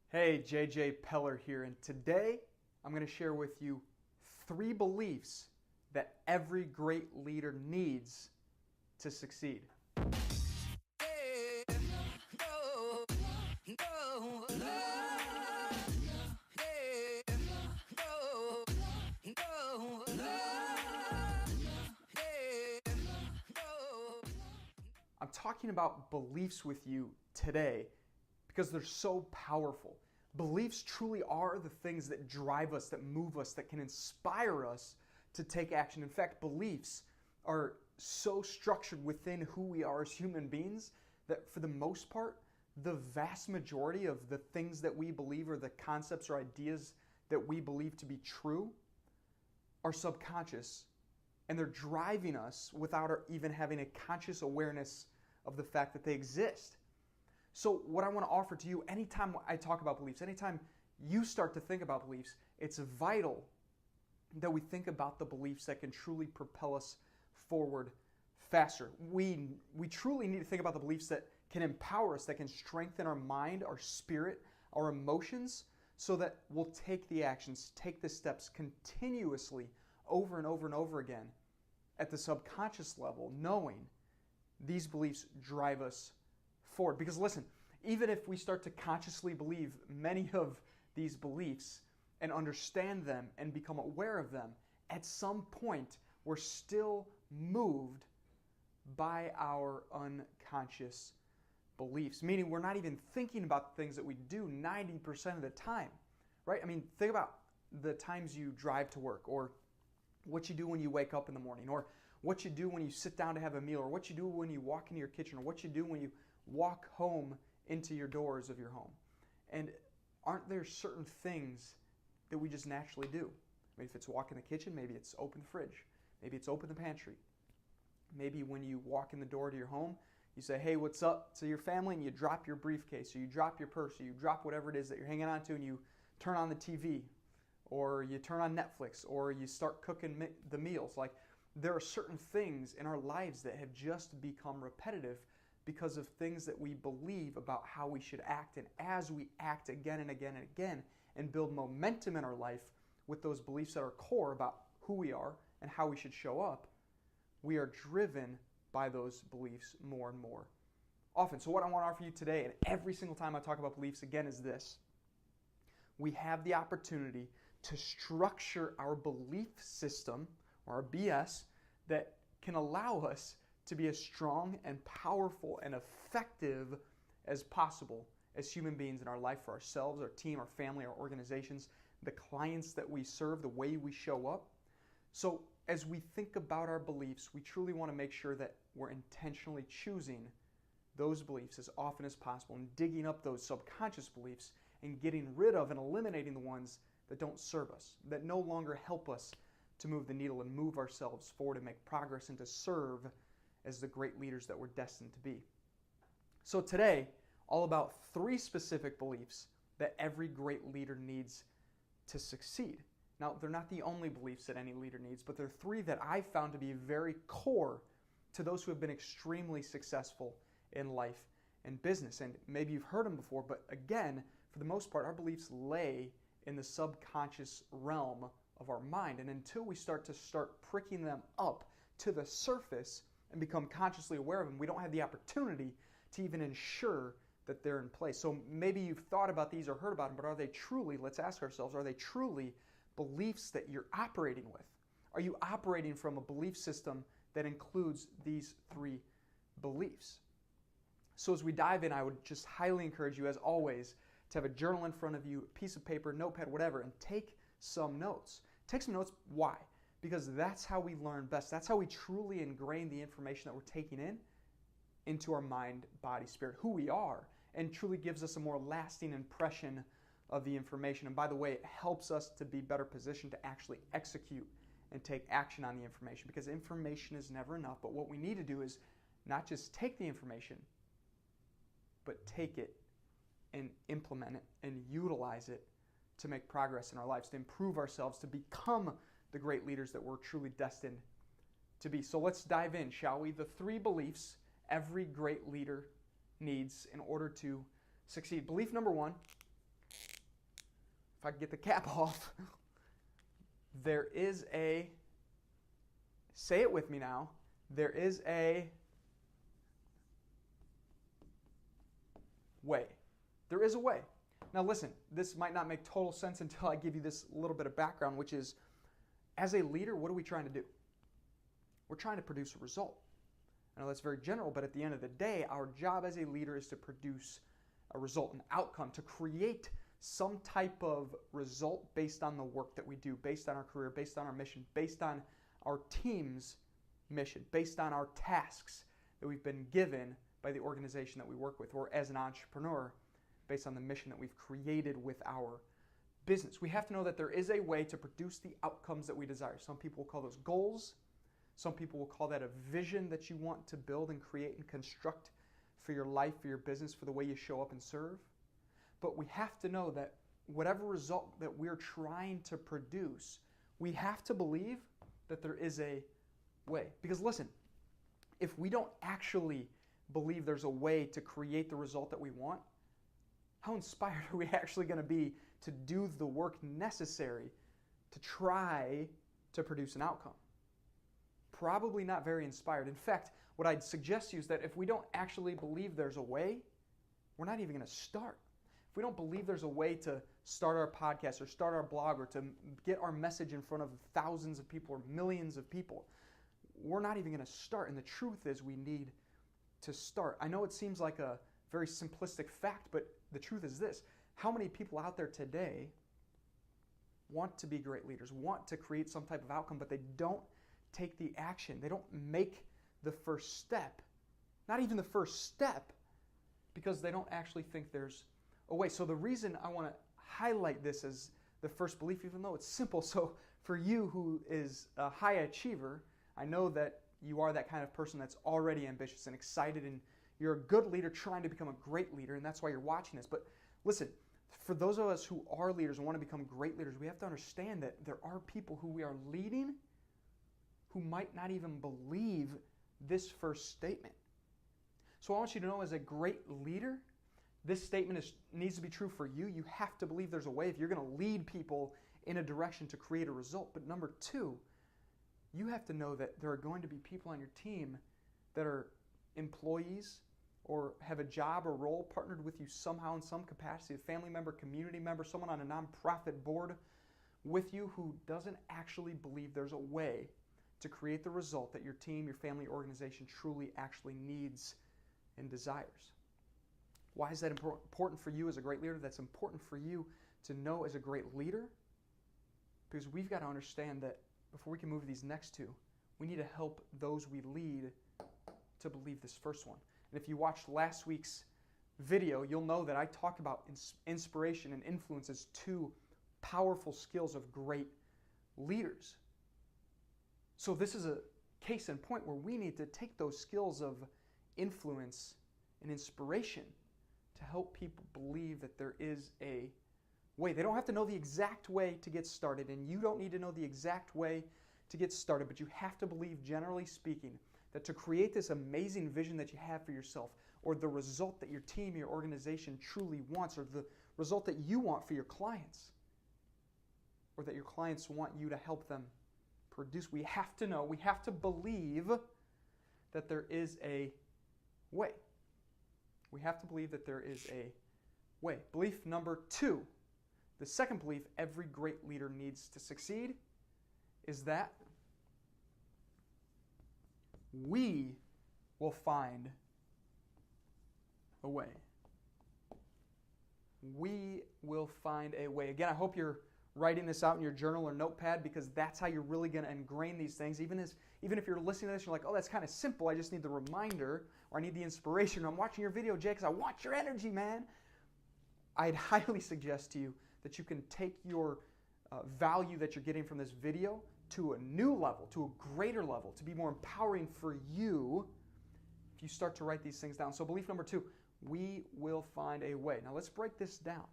Hey, JJ Peller here, and today I'm going to share with you 3 beliefs that every great leader needs to succeed. I'm talking about beliefs with you today because they're so powerful. Beliefs truly are the things that drive us, that move us, that can inspire us to take action. In fact, beliefs are so structured within who we are as human beings that for the most part, the vast majority of the things that we believe or the concepts or ideas that we believe to be true are subconscious, and they're driving us without even having a conscious awareness of the fact that they exist. So what I want to offer to you, anytime I talk about beliefs, anytime you start to think about beliefs, it's vital that we think about the beliefs that can truly propel us forward faster. We truly need to think about the beliefs that can empower us, that can strengthen our mind, our spirit, our emotions, so that we'll take the actions, take the steps continuously over and over and over again at the subconscious level, knowing these beliefs drive us forward. Because listen, even if we start to consciously believe many of these beliefs and understand them and become aware of them, at some point we're still moved by our unconscious beliefs, meaning we're not even thinking about the things that we do 90% of the time, right? I mean, think about the times you drive to work, or what you do when you wake up in the morning, or what you do when you sit down to have a meal, or what you do when you walk into your kitchen, or what you do when you walk home into your doors of your home. And aren't there certain things that we just naturally do? I mean, if it's walk in the kitchen, maybe it's open the fridge, maybe it's open the pantry. Maybe when you walk in the door to your home, you say, hey, what's up to your family, and you drop your briefcase, or you drop your purse, or you drop whatever it is that you're hanging on to, and you turn on the TV, or you turn on Netflix, or you start cooking the meals. Like, there are certain things in our lives that have just become repetitive because of things that we believe about how we should act. And as we act again and again and again and build momentum in our life with those beliefs that are core about who we are and how we should show up, we are driven by those beliefs more and more often. So what I want to offer you today, and every single time I talk about beliefs again, is this. We have the opportunity to structure our belief system, or our BS, that can allow us to be as strong and powerful and effective as possible as human beings in our life, for ourselves, our team, our family, our organizations, the clients that we serve, the way we show up. So as we think about our beliefs, we truly want to make sure that we're intentionally choosing those beliefs as often as possible and digging up those subconscious beliefs and getting rid of and eliminating the ones that don't serve us, that no longer help us to move the needle and move ourselves forward and make progress and to serve as the great leaders that we're destined to be. So today, all about 3 specific beliefs that every great leader needs to succeed. Now, they're not the only beliefs that any leader needs, but they're 3 that I've found to be very core to those who have been extremely successful in life and business. And maybe you've heard them before, but again, for the most part, our beliefs lay in the subconscious realm of our mind. And until we start pricking them up to the surface and become consciously aware of them, we don't have the opportunity to even ensure that they're in place. So maybe you've thought about these or heard about them, but are they truly, let's ask ourselves, are they truly beliefs that you're operating with? Are you operating from a belief system that includes these 3 beliefs? So as we dive in, I would just highly encourage you, as always, to have a journal in front of you, a piece of paper, notepad, whatever, and take some notes. Take some notes. Why? Because that's how we learn best. That's how we truly ingrain the information that we're taking in into our mind, body, spirit, who we are, and truly gives us a more lasting impression of the information. And by the way, it helps us to be better positioned to actually execute and take action on the information, because information is never enough. But what we need to do is not just take the information, but take it and implement it and utilize it to make progress in our lives, to improve ourselves, to become the great leaders that we're truly destined to be. So let's dive in, shall we? The 3 beliefs every great leader needs in order to succeed. Belief number 1 if I can get the cap off, there is a, say it with me now, there is a way. There is a way. Now listen, this might not make total sense until I give you this little bit of background, which is, as a leader, what are we trying to do? We're trying to produce a result. I know that's very general, but at the end of the day, our job as a leader is to produce a result, an outcome, to create some type of result based on the work that we do, based on our career, based on our mission, based on our team's mission, based on our tasks that we've been given by the organization that we work with, or as an entrepreneur, based on the mission that we've created with our business. We have to know that there is a way to produce the outcomes that we desire. Some people will call those goals. Some people will call that a vision that you want to build and create and construct for your life, for your business, for the way you show up and serve. But we have to know that whatever result that we're trying to produce, we have to believe that there is a way. Because listen, if we don't actually believe there's a way to create the result that we want, how inspired are we actually going to be to do the work necessary to try to produce an outcome? Probably not very inspired. In fact, what I'd suggest to you is that if we don't actually believe there's a way, we're not even going to start. If we don't believe there's a way to start our podcast or start our blog or to get our message in front of thousands of people or millions of people, we're not even going to start. And the truth is we need to start. I know it seems like a very simplistic fact, but the truth is this. How many people out there today want to be great leaders, want to create some type of outcome, but they don't take the action. They don't make the first step. Not even the first step, because they don't actually think there's a way. So the reason I want to highlight this as the first belief, even though it's simple, so for you who is a high achiever, I know that you are that kind of person that's already ambitious and excited, and you're a good leader trying to become a great leader, and that's why you're watching this. But listen, for those of us who are leaders and want to become great leaders, we have to understand that there are people who we are leading who might not even believe this first statement. So I want you to know, as a great leader, this statement needs to be true for you. You have to believe there's a way if you're going to lead people in a direction to create a result. But number two, you have to know that there are going to be people on your team that are employees or have a job or role partnered with you somehow in some capacity, a family member, community member, someone on a nonprofit board with you who doesn't actually believe there's a way to create the result that your team, your family, organization truly actually needs and desires. Why is that important for you as a great leader? That's important for you to know as a great leader, because we've got to understand that before we can move to these next two, we need to help those we lead to believe this first one. And if you watched last week's video, you'll know that I talked about inspiration and influence as two powerful skills of great leaders. So this is a case in point where we need to take those skills of influence and inspiration to help people believe that there is a way. They don't have to know the exact way to get started, and you don't need to know the exact way to get started, but you have to believe, generally speaking, that to create this amazing vision that you have for yourself, or the result that your team, your organization truly wants, or the result that you want for your clients, or that your clients want you to help them produce, we have to know, we have to believe that there is a way. We have to believe that there is a way. Belief number two, the second belief every great leader needs to succeed, is that we will find a way. We will find a way. Again, I hope you're writing this out in your journal or notepad, because that's how you're really going to ingrain these things. Even if you're listening to this, you're like, oh, that's kind of simple. I just need the reminder, or I need the inspiration. I'm watching your video, Jay, because I want your energy, man. I'd highly suggest to you that you can take your value that you're getting from this video to a new level, to a greater level, to be more empowering for you if you start to write these things down. So belief number two, we will find a way. Now let's break this down,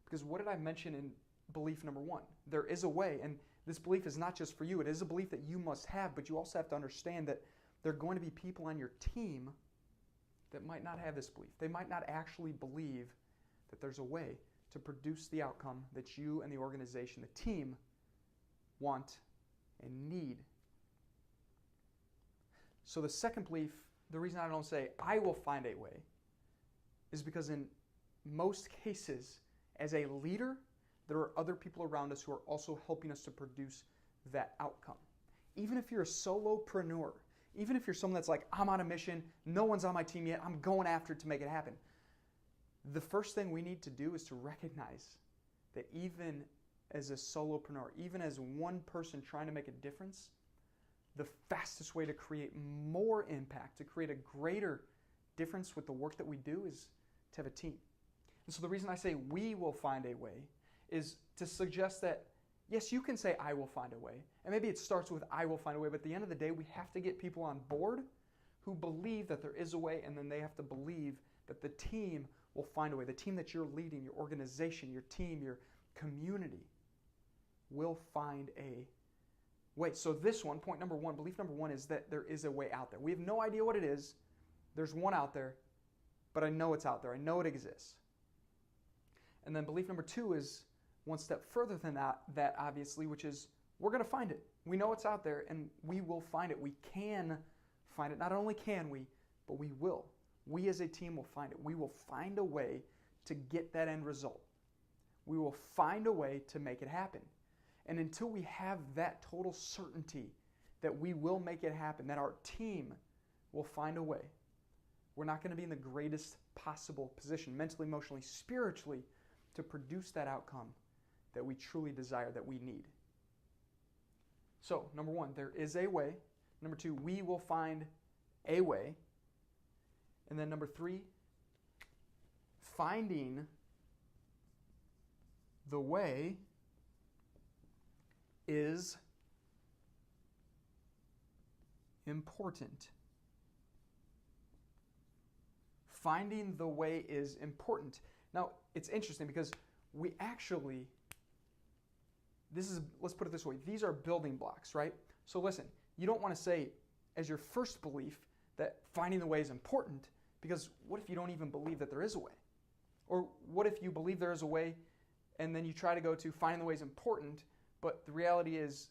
because what did I mention in belief number one? There is a way, and this belief is not just for you. It is a belief that you must have, but you also have to understand that there are going to be people on your team that might not have this belief. They might not actually believe that there's a way to produce the outcome that you and the organization, the team, want and need. So the second belief, the reason I don't say I will find a way, is because in most cases, as a leader, there are other people around us who are also helping us to produce that outcome. Even if you're a solopreneur, even if you're someone that's like, I'm on a mission, no one's on my team yet, I'm going after it to make it happen. The first thing we need to do is to recognize that even as a solopreneur, even as one person trying to make a difference, the fastest way to create more impact, to create a greater difference with the work that we do, is to have a team. And so the reason I say we will find a way is to suggest that, yes, you can say I will find a way, and maybe it starts with I will find a way, but at the end of the day, we have to get people on board who believe that there is a way, and then they have to believe that the team will find a way. The team that you're leading, your organization, your team, your community will find a way. So this one, point number one, belief number one, is that there is a way out there. We have no idea what it is. There's one out there, but I know it's out there. I know it exists. And then belief number two is one step further than that obviously, which is we're going to find it. We know it's out there, and we will find it. We can find it. Not only can we, but we will. We as a team will find it. We will find a way to get that end result. We will find a way to make it happen. And until we have that total certainty that we will make it happen, that our team will find a way, we're not going to be in the greatest possible position, mentally, emotionally, spiritually, to produce that outcome that we truly desire, that we need. So, number one, there is a way. Number two, we will find a way. And then number three, finding the way is important. Finding the way is important. Now, it's interesting because we actually, let's put it this way, these are building blocks, right? So listen, you don't want to say as your first belief that finding the way is important, because what if you don't even believe that there is a way? Or what if you believe there is a way and then you try to go to finding the way is important, but the reality is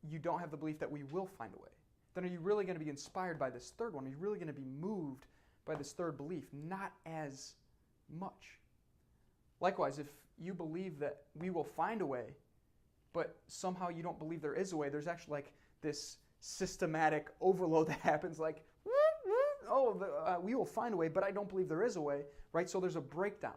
you don't have the belief that we will find a way? Then are you really going to be inspired by this third one? Are you really going to be moved by this third belief? Not as much. Likewise, if you believe that we will find a way, but somehow you don't believe there is a way, there's actually like this systematic overload that happens, like, we will find a way, but I don't believe there is a way, right? So there's a breakdown,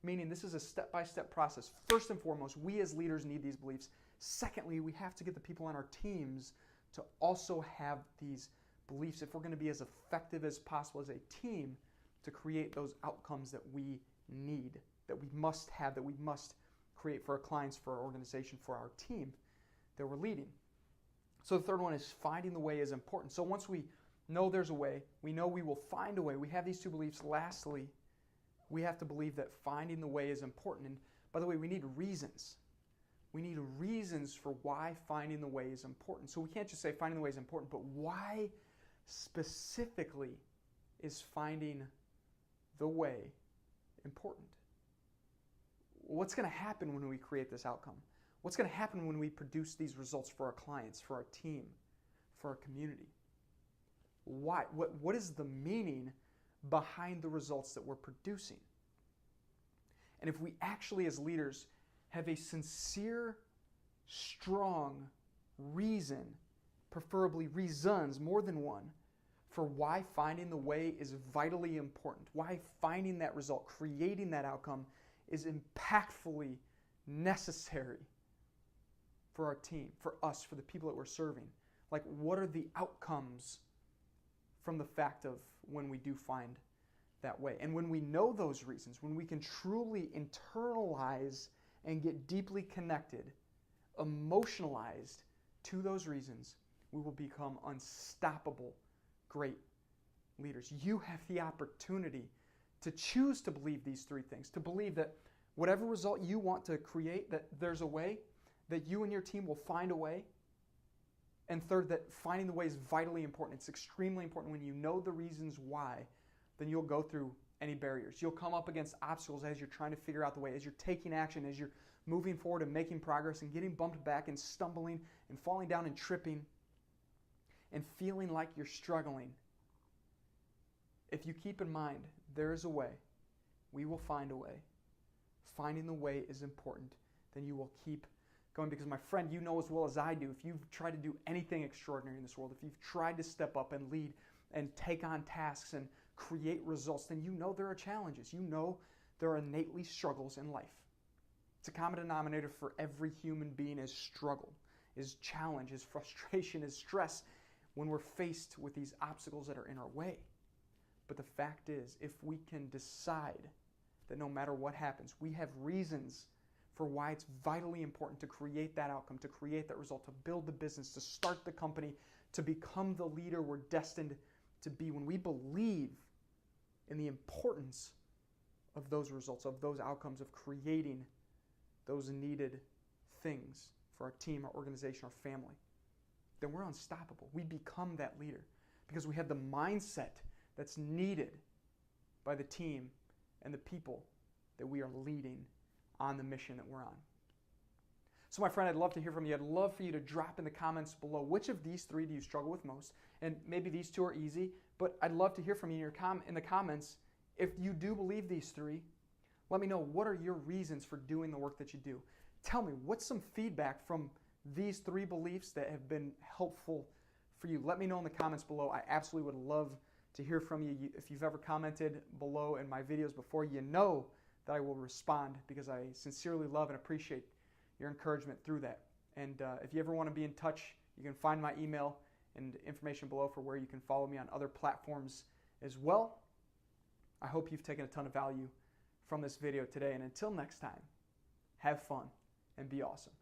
meaning this is a step-by-step process. First and foremost, we as leaders need these beliefs. Secondly, we have to get the people on our teams to also have these beliefs if we're going to be as effective as possible as a team to create those outcomes that we need, that we must have, that we must create for our clients, for our organization, for our team that we're leading. So the third one is finding the way is important. So once we know there's a way, we know we will find a way, we have these two beliefs. Lastly, we have to believe that finding the way is important. And by the way, we need reasons. We need reasons for why finding the way is important. So we can't just say finding the way is important, but why specifically is finding the way important? What's going to happen when we create this outcome? What's going to happen when we produce these results for our clients, for our team, for our community? Why? What is the meaning behind the results that we're producing? And if we actually, as leaders, have a sincere, strong reason, preferably reasons, more than one, for why finding the way is vitally important, why finding that result, creating that outcome is impactfully necessary for our team, for us, for the people that we're serving. Like, what are the outcomes from the fact of when we do find that way? And when we know those reasons, when we can truly internalize and get deeply connected, emotionalized to those reasons, we will become unstoppable, great leaders. You have the opportunity to choose to believe these three things, to believe that whatever result you want to create, that there's a way, that you and your team will find a way. And third, that finding the way is vitally important. It's extremely important. When you know the reasons why, then you'll go through any barriers. You'll come up against obstacles as you're trying to figure out the way, as you're taking action, as you're moving forward and making progress and getting bumped back and stumbling and falling down and tripping and feeling like you're struggling. If you keep in mind, there is a way. We will find a way. Finding the way is important. Then you will keep going, because my friend, you know as well as I do, if you've tried to do anything extraordinary in this world, if you've tried to step up and lead and take on tasks and create results, then you know there are challenges. You know there are innately struggles in life. It's a common denominator for every human being is struggle, is challenge, is frustration, is stress when we're faced with these obstacles that are in our way. But the fact is, if we can decide that no matter what happens, we have reasons for why it's vitally important to create that outcome, to create that result, to build the business, to start the company, to become the leader we're destined to be. When we believe in the importance of those results, of those outcomes, of creating those needed things for our team, our organization, our family, then we're unstoppable. We become that leader because we have the mindset that's needed by the team and the people that we are leading on the mission that we're on. So my friend, I'd love to hear from you. I'd love for you to drop in the comments below which of these three do you struggle with most. And maybe these two are easy, but I'd love to hear from you in the comments. If you do believe these three, let me know what are your reasons for doing the work that you do. Tell me, what's some feedback from these three beliefs that have been helpful for you? Let me know in the comments below. I absolutely would love to hear from you. If you've ever commented below in my videos before, you know that I will respond because I sincerely love and appreciate your encouragement through that. And if you ever want to be in touch, you can find my email and information below for where you can follow me on other platforms as well. I hope you've taken a ton of value from this video today. And until next time, have fun and be awesome.